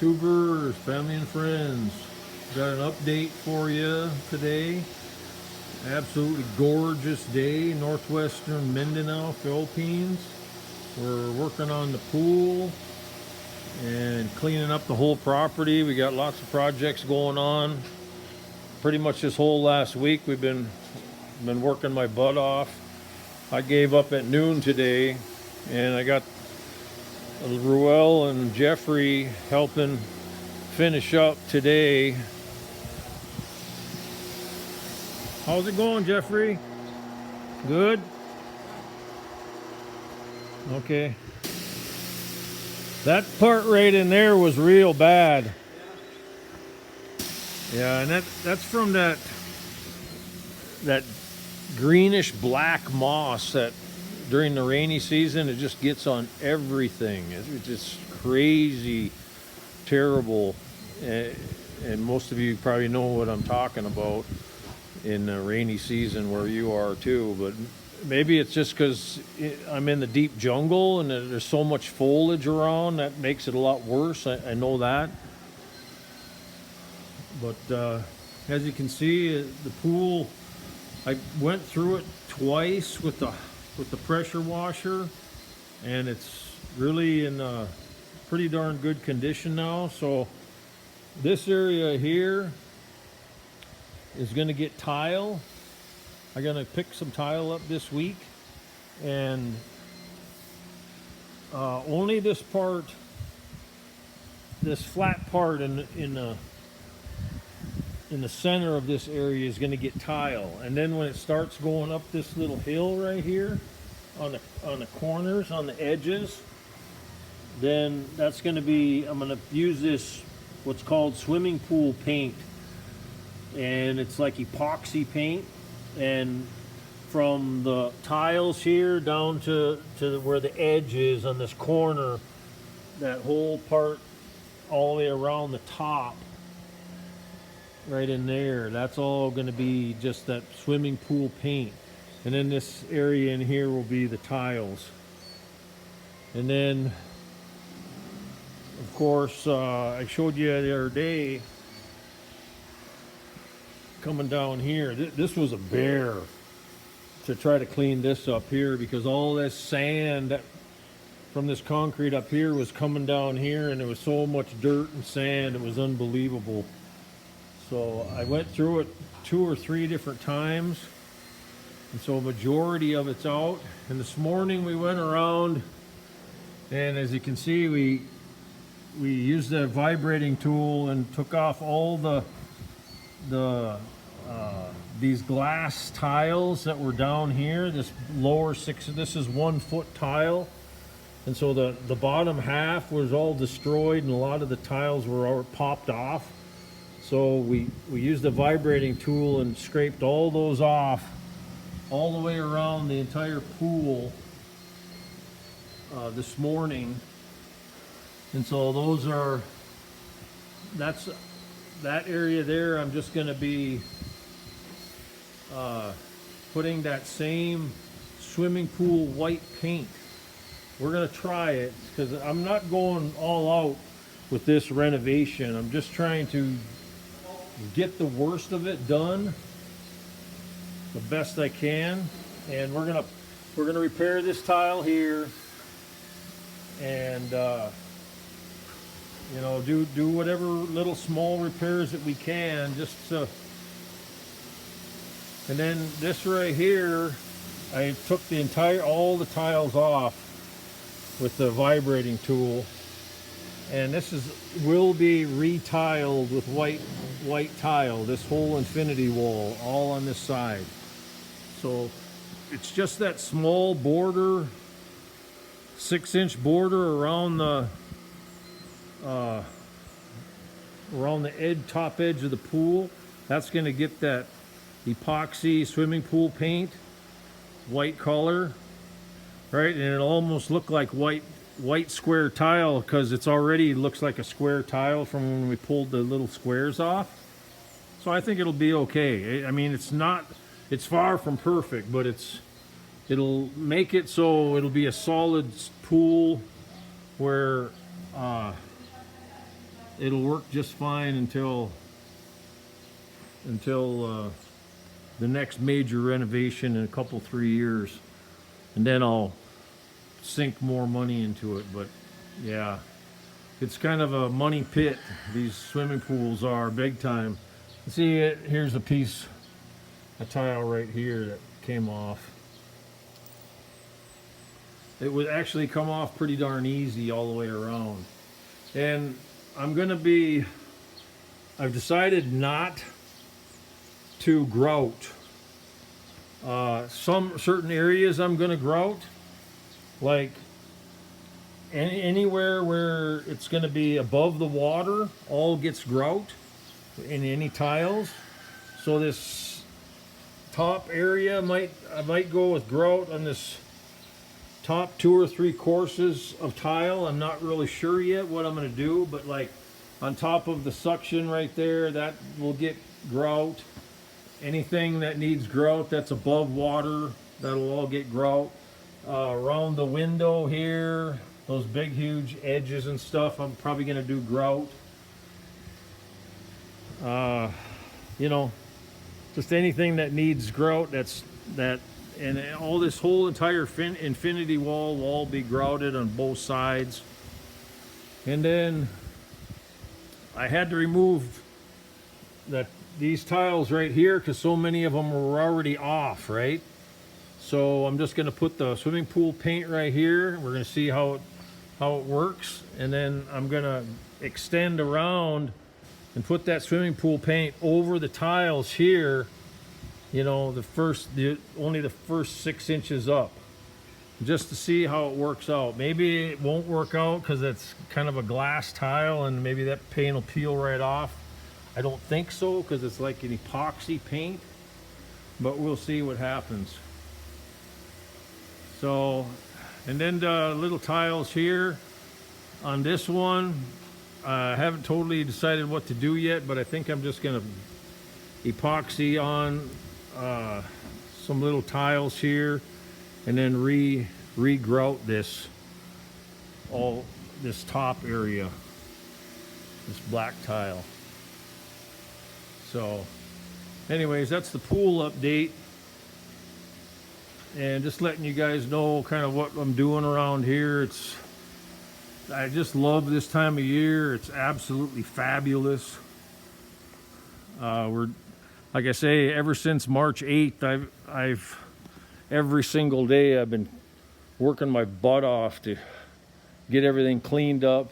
YouTubers, family and friends. Got an update for you today. Absolutely gorgeous day, northwestern Mindanao, Philippines. We're working on the pool and cleaning up the whole property. We got lots of projects going on. Pretty much this whole last week we've been working my butt off. I gave up at noon today, and I got Ruel and Jeffrey helping finish up today. How's it going, Jeffrey? Good? Okay. That part right in there was real bad. Yeah, and that's from that greenish black moss that during the rainy season it just gets on everything. It's just crazy, terrible, and most of you probably know what I'm talking about in the rainy season where you are too. But maybe it's just because I'm in the deep jungle and there's so much foliage around that makes it a lot worse. I know that. But as you can see, the pool, I went through it twice with the pressure washer, and it's really in a pretty darn good condition now. So this area here is going to get tile. I'm going to pick some tile up this week, and only this part, this flat part in the center of this area is going to get tile. And then when it starts going up this little hill right here on the corners, on the edges, then that's going to be, I'm going to use this what's called swimming pool paint, and it's like epoxy paint. And from the tiles here down to where the edge is on this corner, that whole part all the way around the top right in there, that's all going to be just that swimming pool paint. And then this area in here will be the tiles. And then of course I showed you the other day coming down here, this was a bear to try to clean this up here, because all this sand from this concrete up here was coming down here, and there was so much dirt and sand, it was unbelievable. So I went through it 2 or 3 different times, and so a majority of it's out. And this morning we went around, and as you can see, we used the vibrating tool and took off all these glass tiles that were down here. This lower this is 1 foot tile, and so the bottom half was all destroyed, and a lot of the tiles were all popped off. So we used the vibrating tool and scraped all those off all the way around the entire pool this morning. And so that area there, I'm just going to be putting that same swimming pool white paint. We're going to try it, because I'm not going all out with this renovation. I'm just trying to get the worst of it done the best I can. And we're gonna repair this tile here, and you know, do whatever little small repairs that we can, just to. And then this right here, I took all the tiles off with the vibrating tool, and this will be retiled with white tile, this whole infinity wall all on this side. So it's just that small border, 6-inch border around the top edge of the pool. That's going to get that epoxy swimming pool paint, white color, right? And it'll almost look like white square tile, because it's already looks like a square tile from when we pulled the little squares off. So I think it'll be okay. I mean, it's far from perfect, but it'll make it so it'll be a solid pool where it'll work just fine until the next major renovation in a couple 3 years, and then I'll sink more money into it. But yeah, it's kind of a money pit. These swimming pools are big time. See, here's a piece of tile right here that came off. It would actually come off pretty darn easy all the way around. And I've decided not to grout. Some certain areas I'm gonna grout, like anywhere where it's gonna be above the water, all gets grout in any tiles. So this top area I might go with grout on this top 2 or 3 courses of tile. I'm not really sure yet what I'm going to do, but like on top of the suction right there, that will get grout. Anything that needs grout that's above water, that'll all get grout. Around the window here, those big huge edges and stuff, I'm probably going to do grout. You know, just anything that needs grout, and all this whole entire infinity wall will all be grouted on both sides. And then I had to remove these tiles right here because so many of them were already off, right? So I'm just going to put the swimming pool paint right here. We're going to see how it works, and then I'm going to extend around and put that swimming pool paint over the tiles here. You know, only the first 6 inches up, just to see how it works out. Maybe it won't work out because it's kind of a glass tile, and maybe that paint will peel right off. I don't think so, because it's like an epoxy paint, but we'll see what happens. So, and then the little tiles here on this one, I haven't totally decided what to do yet, but I think I'm just going to epoxy on some little tiles here, and then re-grout this top area, this black tile. So anyways, that's the pool update, and just letting you guys know kind of what I'm doing around here. I just love this time of year. It's absolutely fabulous. Like I say, ever since March 8th, I've every single day I've been working my butt off to get everything cleaned up,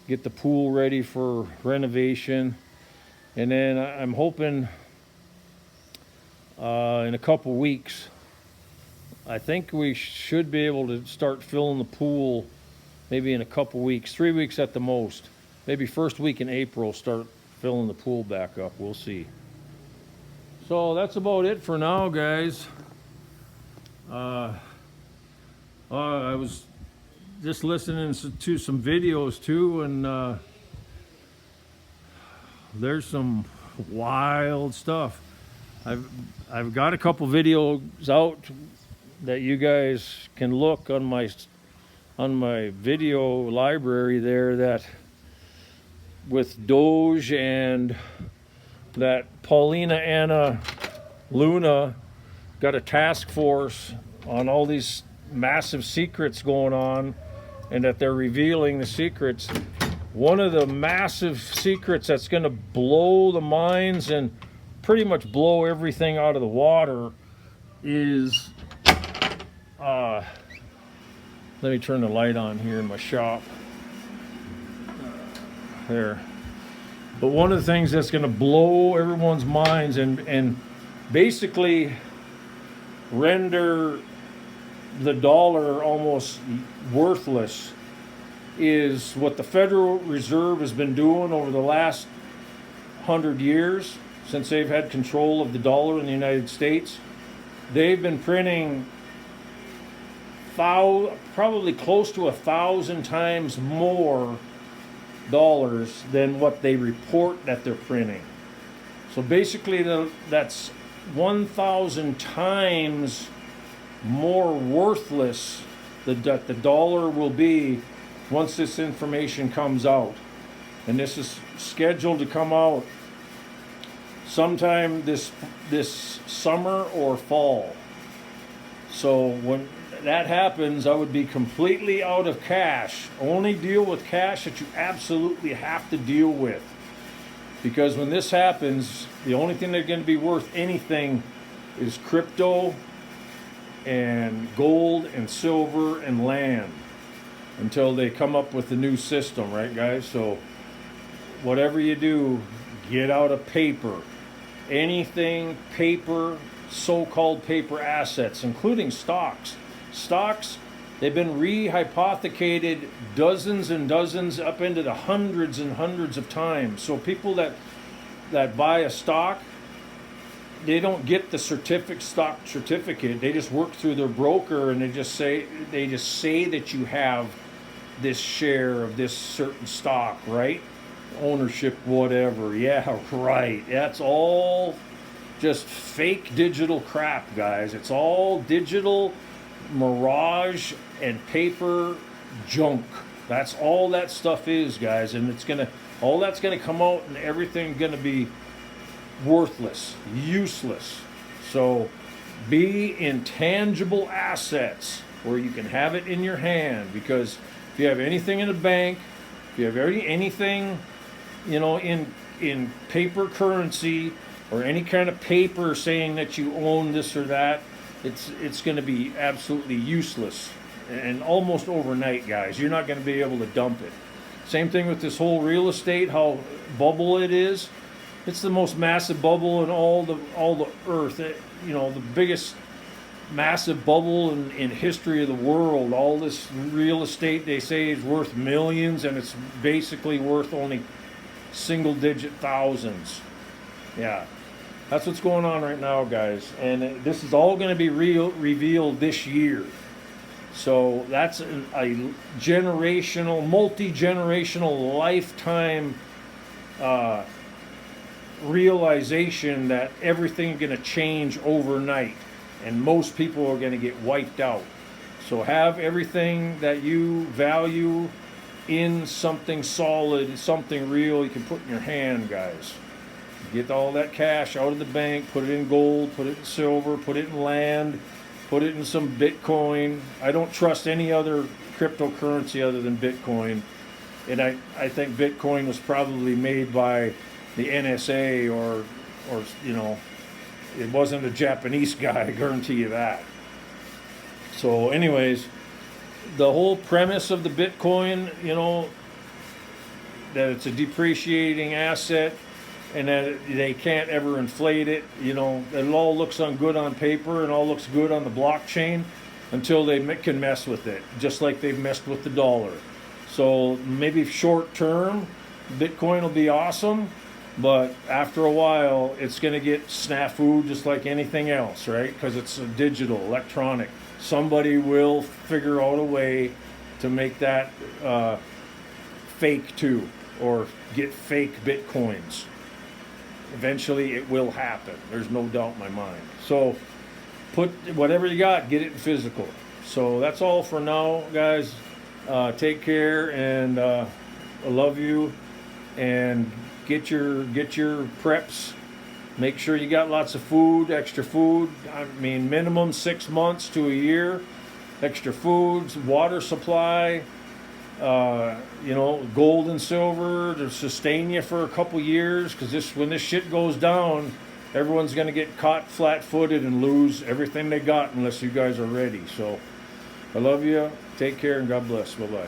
get the pool ready for renovation, and then I'm hoping in a couple weeks, I think we should be able to start filling the pool. Maybe in a couple weeks, 3 weeks at the most. Maybe first week in April, start filling the pool back up. We'll see. So that's about it for now, guys. I was just listening to some videos too, and there's some wild stuff. I've got a couple videos out that you guys can look on my video library there, that with Doge and that Paulina Anna Luna got a task force on all these massive secrets going on, and that they're revealing the secrets. One of the massive secrets that's going to blow the minds and pretty much blow everything out of the water is let me turn the light on here in my shop. There. But one of the things that's going to blow everyone's minds and basically render the dollar almost worthless is what the Federal Reserve has been doing over the last 100 years since they've had control of the dollar in the United States. They've been printing probably close to 1,000 times more dollars than what they report that they're printing. So basically that's 1,000 times more worthless that the dollar will be once this information comes out. and this is scheduled to come out sometime this summer or fall. So when that happens, I would be completely out of cash. Only deal with cash that you absolutely have to deal with. Because when this happens, the only thing that's going to be worth anything is crypto and gold and silver and land, until they come up with the new system, right, guys? So whatever you do, get out of paper. Anything paper, so-called paper assets, including stocks. Stocks, they've been rehypothecated dozens and dozens, up into the hundreds and hundreds of times. So people that buy a stock, they don't get the stock certificate. They just work through their broker, and they just say that you have this share of this certain stock, right? Ownership, whatever. Yeah, right. That's all just fake digital crap, guys. It's all digital mirage and paper junk. That's all that stuff is, guys. And all that's gonna come out, and everything's gonna be worthless, useless. So be intangible assets where you can have it in your hand, because if you have anything in the bank, if you have anything, in paper currency or any kind of paper saying that you own this or that, it's going to be absolutely useless, and almost overnight, guys. You're not going to be able to dump it. Same thing with this whole real estate, how bubble it is. It's the most massive bubble in all the earth. The biggest massive bubble in history of the world. All this real estate, they say, is worth millions, and it's basically worth only single-digit thousands. Yeah, that's what's going on right now, guys. And this is all going to be revealed this year. So that's a generational, multi-generational, lifetime realization that everything's going to change overnight, and most people are going to get wiped out. So have everything that you value in something solid, something real you can put in your hand, guys. Get all that cash out of the bank, put it in gold, put it in silver, put it in land, put it in some Bitcoin. I don't trust any other cryptocurrency other than Bitcoin. And I think Bitcoin was probably made by the NSA or it wasn't a Japanese guy, I guarantee you that. So anyways, the whole premise of the Bitcoin, that it's a depreciating asset and that they can't ever inflate it, it all looks good on paper and all looks good on the blockchain until they can mess with it, just like they've messed with the dollar. So maybe short term, Bitcoin will be awesome, but after a while, it's going to get snafu just like anything else, right? Because it's a digital, electronic. Somebody will figure out a way to make that fake too, or get fake Bitcoins. Eventually, it will happen. There's no doubt in my mind. So put whatever you got, get it in physical. So that's all for now, guys. Take care, and I love you. And get your preps. Make sure you got lots of food, extra food. I mean, minimum 6 months to a year. Extra foods, water supply, gold and silver to sustain you for a couple years. Because when this shit goes down, everyone's going to get caught flat-footed and lose everything they got unless you guys are ready. So I love you. Take care, and God bless. Bye-bye.